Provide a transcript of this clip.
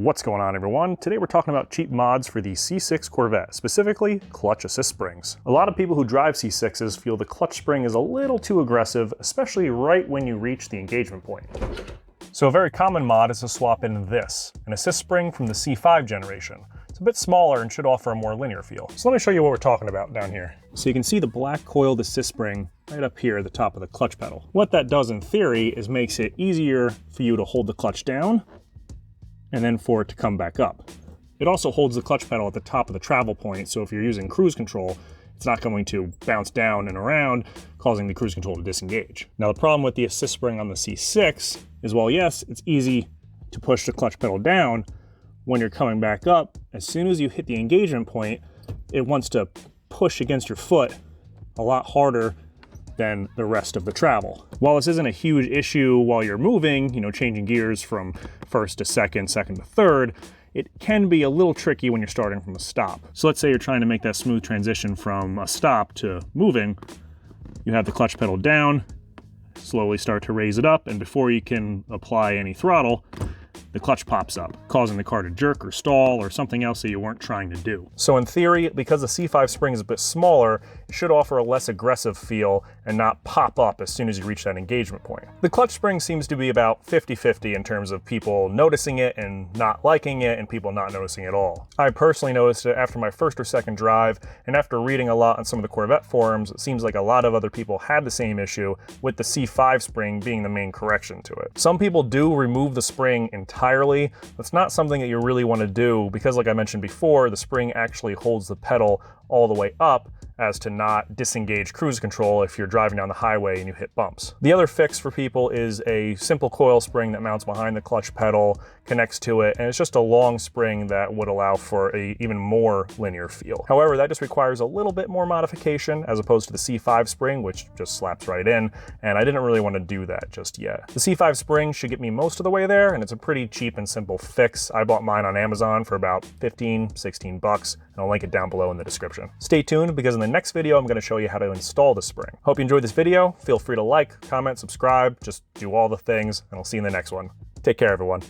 What's going on, everyone? Today we're talking about cheap mods for the C6 Corvette, specifically clutch assist springs. A lot of people who drive C6s feel the clutch spring is a little too aggressive, especially right when you reach the engagement point. So a very common mod is to swap in this, an assist spring from the C5 generation. It's a bit smaller and should offer a more linear feel. So let me show you what we're talking about down here. So you can see the black coiled assist spring right up here at the top of the clutch pedal. What that does in theory is makes it easier for you to hold the clutch down and then for it to come back up. It also holds the clutch pedal at the top of the travel point, so if you're using cruise control, it's not going to bounce down and around, causing the cruise control to disengage. Now the problem with the assist spring on the C6 is, while yes, it's easy to push the clutch pedal down, when you're coming back up, as soon as you hit the engagement point, it wants to push against your foot a lot harder than the rest of the travel. While this isn't a huge issue while you're moving, changing gears from first to second to third, it can be a little tricky when you're starting from a stop. So let's say you're trying to make that smooth transition from a stop to moving. You have the clutch pedal down, slowly start to raise it up, and before you can apply any throttle, the clutch pops up, causing the car to jerk or stall or something else that you weren't trying to do. So in theory, because the C5 spring is a bit smaller, it should offer a less aggressive feel and not pop up as soon as you reach that engagement point. The clutch spring seems to be about 50-50 in terms of people noticing it and not liking it and people not noticing it at all. I personally noticed it after my first or second drive, and after reading a lot on some of the Corvette forums, it seems like a lot of other people had the same issue, with the C5 spring being the main correction to it. Some people do remove the spring entirely. That's not something that you really want to do because, like I mentioned before, the spring actually holds the pedal all the way up as to not disengage cruise control if you're driving down the highway and you hit bumps. The other fix for people is a simple coil spring that mounts behind the clutch pedal, connects to it, and it's just a long spring that would allow for a even more linear feel. However, that just requires a little bit more modification as opposed to the C5 spring, which just slaps right in, and I didn't really want to do that just yet. The C5 spring should get me most of the way there, and it's a pretty cheap and simple fix. I bought mine on Amazon for about 15, 16 bucks, and I'll link it down below in the description. Stay tuned, because in the next video, I'm going to show you how to install the spring. Hope you enjoyed this video. Feel free to like, comment, subscribe, just do all the things, and I'll see you in the next one. Take care, everyone.